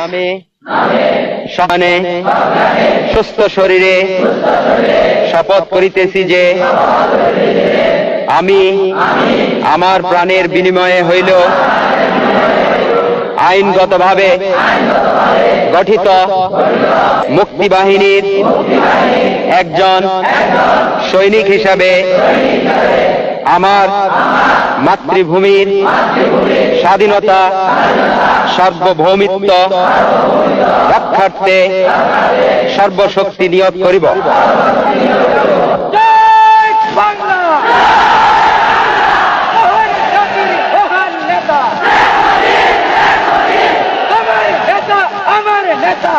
আমি সমানে সুস্থ শরীরে শপথ করিতেছি যে আমি আমার প্রাণের বিনিময়ে হইল আইনগতভাবে গঠিত মুক্তিবাহিনীর একজন সৈনিক হিসাবে আমার মাতৃভূমির স্বাধীনতা সার্বভৌমিত্ব রক্ষার্থে সর্বশক্তি নিয়োগ করিব। আমার নেতা